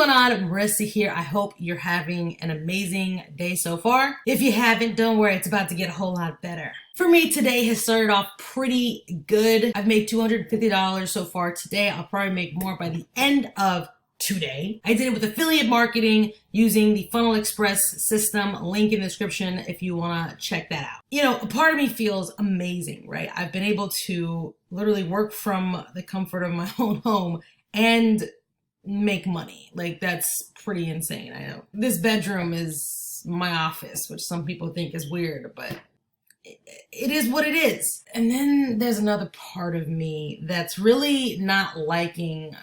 going on? Marissa here. I hope you're having an amazing day so far. If you haven't, don't worry, it's about to get a whole lot better. For me, today has started off pretty good. I've made $250 so far today. I'll probably make more by the end of today. I did it with affiliate marketing using the Funnel Express system. Link in the description if you want to check that out. You know, a part of me feels amazing, right? I've been able to literally work from the comfort of my own home and make money. Like, that's pretty insane. I know this bedroom is my office, which some people think is weird, but it is what it is. And then there's another part of me that's really not liking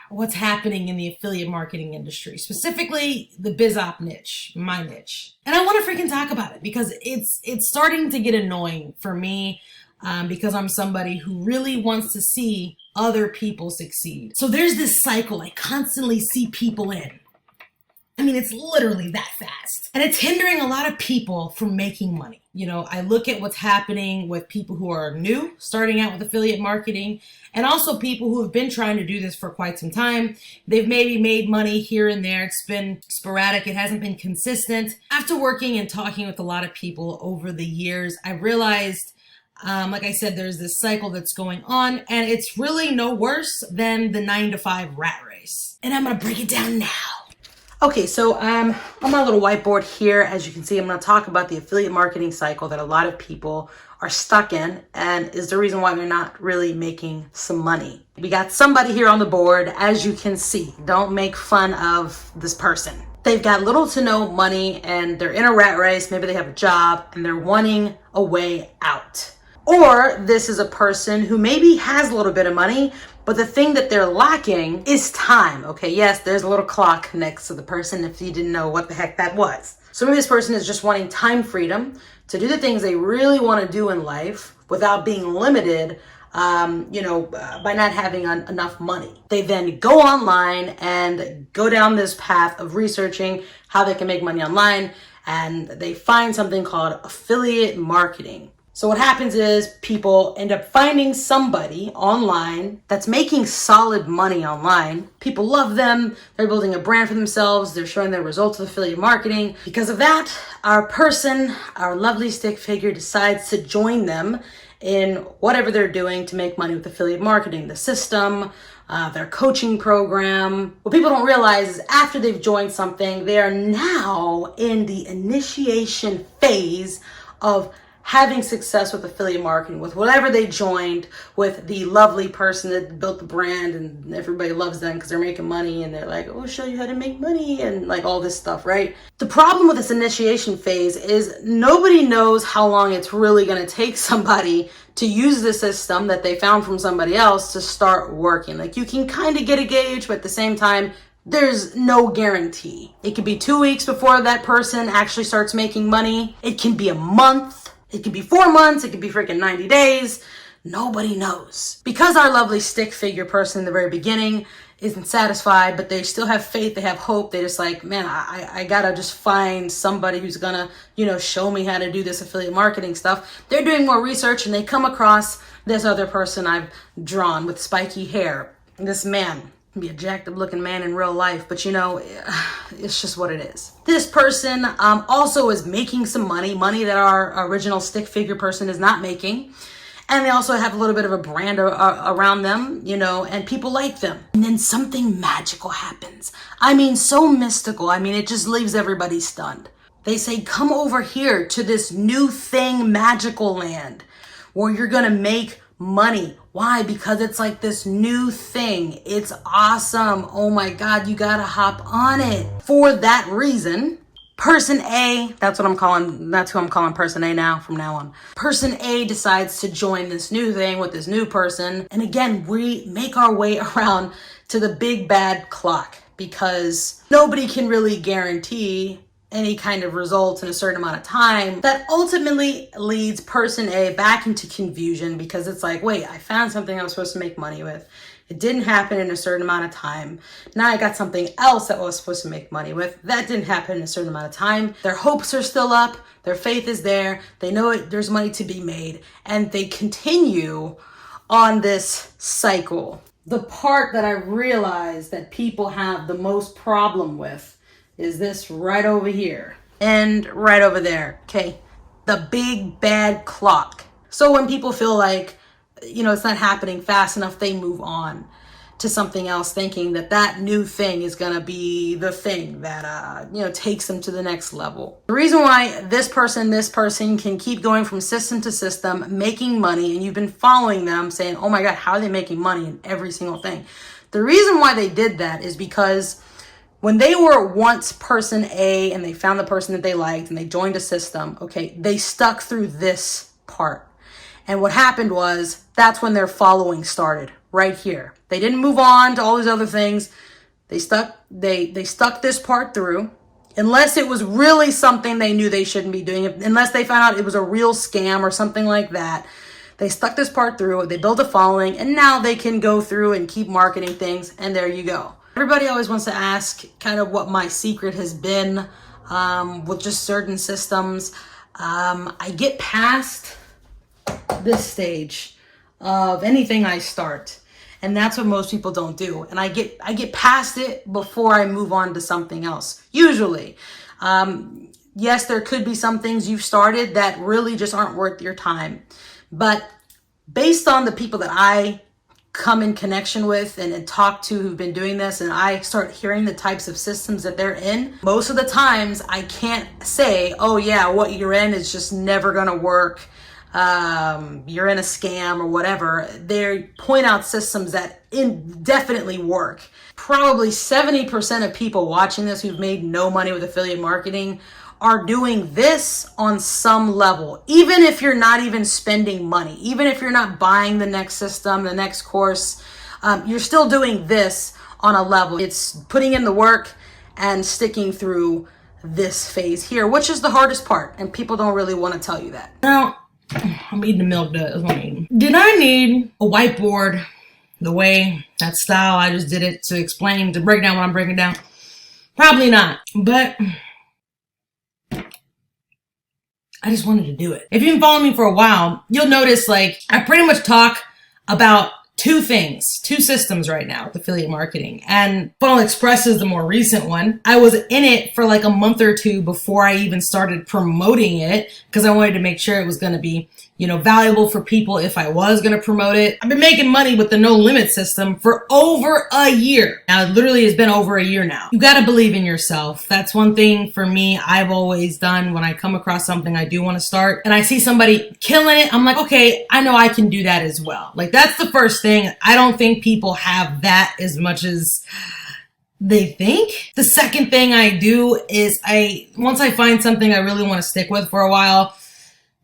what's happening in the affiliate marketing industry, specifically the biz op niche, my niche. And I want to freaking talk about it because it's starting to get annoying for me. Because I'm somebody who really wants to see other people succeed. So there's this cycle I constantly see people in. I mean, it's literally that fast. And it's hindering a lot of people from making money. You know, I look at what's happening with people who are new, starting out with affiliate marketing, and also people who have been trying to do this for quite some time. They've maybe made money here and there. It's been sporadic. It hasn't been consistent. After working and talking with a lot of people over the years, I realized like I said, there's this cycle that's going on, and it's really no worse than the 9-to-5 rat race. And I'm gonna break it down now. Okay, so on my little whiteboard here, as you can see, I'm gonna talk about the affiliate marketing cycle that a lot of people are stuck in and is the reason why they're not really making some money. We got somebody here on the board, as you can see. Don't make fun of this person. They've got little to no money and they're in a rat race. Maybe they have a job and they're wanting a way out. Or this is a person who maybe has a little bit of money, but the thing that they're lacking is time. Okay, yes, there's a little clock next to the person if you didn't know what the heck that was. So maybe this person is just wanting time freedom to do the things they really want to do in life without being limited, by not having enough money. They then go online and go down this path of researching how they can make money online, and they find something called affiliate marketing. So what happens is people end up finding somebody online that's making solid money online. People love them. They're building a brand for themselves. They're showing their results with affiliate marketing. Because of that, our lovely stick figure decides to join them in whatever they're doing to make money with affiliate marketing, the system, their coaching program. What people don't realize is after they've joined something, they are now in the initiation phase of having success with affiliate marketing, with whatever they joined, with the lovely person that built the brand, and everybody loves them because they're making money and they're like, oh, we'll show you how to make money and like all this stuff, right? The problem with this initiation phase is nobody knows how long it's really going to take somebody to use the system that they found from somebody else to start working. Like, you can kind of get a gauge, but at the same time, there's no guarantee. It could be 2 weeks before that person actually starts making money. It can be a month. It could be 4 months, it could be freaking 90 days. Nobody knows. Because our lovely stick figure person in the very beginning isn't satisfied, but they still have faith, they have hope. They just like, man, I gotta just find somebody who's gonna, show me how to do this affiliate marketing stuff. They're doing more research and they come across this other person I've drawn with spiky hair. This man. Be a jacked up looking man in real life, but it's just what it is. This person also is making some money that our original stick figure person is not making. And they also have a little bit of a brand around them, and people like them. And then something magical happens. I mean, so mystical. I mean, it just leaves everybody stunned. They say, come over here to this new thing, magical land, where you're gonna make money. Why? Because it's like this new thing. It's awesome. Oh my God, you gotta hop on it. For that reason, person A, that's who I'm calling person A now from now on. Person A decides to join this new thing with this new person. And again, we make our way around to the big bad clock because nobody can really guarantee any kind of results in a certain amount of time. That ultimately leads person A back into confusion because it's like, wait, I found something I was supposed to make money with. It didn't happen in a certain amount of time. Now I got something else that I was supposed to make money with. That didn't happen in a certain amount of time. Their hopes are still up. Their faith is there. They know there's money to be made. And they continue on this cycle. The part that I realize that people have the most problem with is this right over here and right over there. Okay. The big bad clock. So when people feel like, it's not happening fast enough, they move on to something else, thinking that that new thing is going to be the thing that, takes them to the next level. The reason why this person can keep going from system to system, making money, and you've been following them saying, oh my God, how are they making money in every single thing? The reason why they did that is because when they were once person A and they found the person that they liked and they joined a system, okay, they stuck through this part. And what happened was, that's when their following started, right here. They didn't move on to all these other things. They stuck this part through, unless it was really something they knew they shouldn't be doing, unless they found out it was a real scam or something like that. They stuck this part through, they built a following, and now they can go through and keep marketing things, and there you go. Everybody always wants to ask kind of what my secret has been with just certain systems. I get past this stage of anything I start, and that's what most people don't do. And I get past it before I move on to something else, usually. Yes, there could be some things you've started that really just aren't worth your time, but based on the people that I come in connection with and talk to who've been doing this, and I start hearing the types of systems that they're in, most of the times I can't say, oh yeah, what you're in is just never gonna work. You're in a scam or whatever. They point out systems that definitely work. Probably 70% of people watching this who've made no money with affiliate marketing are doing this on some level. Even if you're not even spending money, even if you're not buying the next system, the next course, you're still doing this on a level. It's putting in the work and sticking through this phase here, which is the hardest part, and people don't really want to tell you that. Now, I'm eating the milk duds. Did I need a whiteboard the way, that style I just did it, to break down what I'm breaking down? Probably not, but I just wanted to do it. If you've been following me for a while, you'll notice I pretty much talk about two systems right now with affiliate marketing, and Funnel Express is the more recent one. I was in it for a month or two before I even started promoting it, because I wanted to make sure it was going to be, valuable for people if I was going to promote it. I've been making money with the no limit system for over a year. Now, it literally has been over a year now. You got to believe in yourself. That's one thing for me I've always done when I come across something I do want to start and I see somebody killing it. I'm like, okay, I know I can do that as well. That's the first thing. I don't think people have that as much as they think. The second thing I do is once I find something I really want to stick with for a while,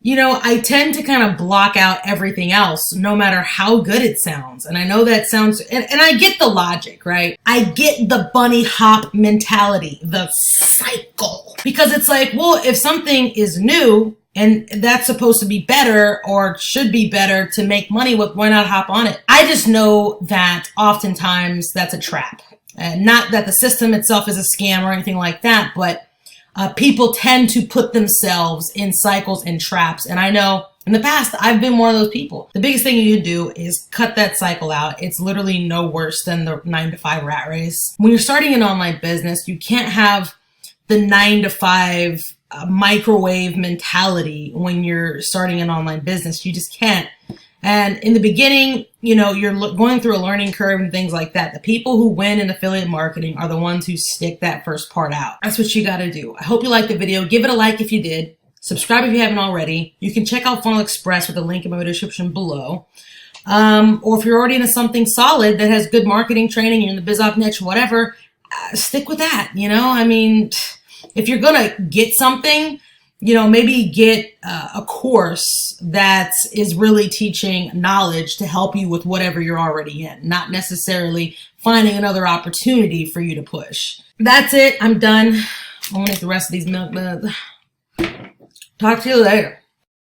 I tend to kind of block out everything else, no matter how good it sounds. And I know that sounds, and I get the logic, right? I get the bunny hop mentality, the cycle. Because it's well, if something is new and that's supposed to be better or should be better to make money with, why not hop on it? I just know that oftentimes that's a trap. Not that the system itself is a scam or anything like that, but people tend to put themselves in cycles and traps. And I know in the past, I've been one of those people. The biggest thing you can do is cut that cycle out. It's literally no worse than the 9-to-5 rat race. When you're starting an online business, you can't have the 9-to-5 microwave mentality when you're starting an online business. You just can't. And in the beginning, you're going through a learning curve and things like that. The people who win in affiliate marketing are the ones who stick that first part out. That's what you got to do. I hope you liked the video. Give it a like if you did. Subscribe if you haven't already. You can check out Funnel Express with the link in my description below. Or if you're already into something solid that has good marketing training, you're in the biz op niche, whatever, stick with that. If you're going to get something, maybe get a course that is really teaching knowledge to help you with whatever you're already in, not necessarily finding another opportunity for you to push. That's it. I'm done. I want to eat the rest of these milk duds. Talk to you later.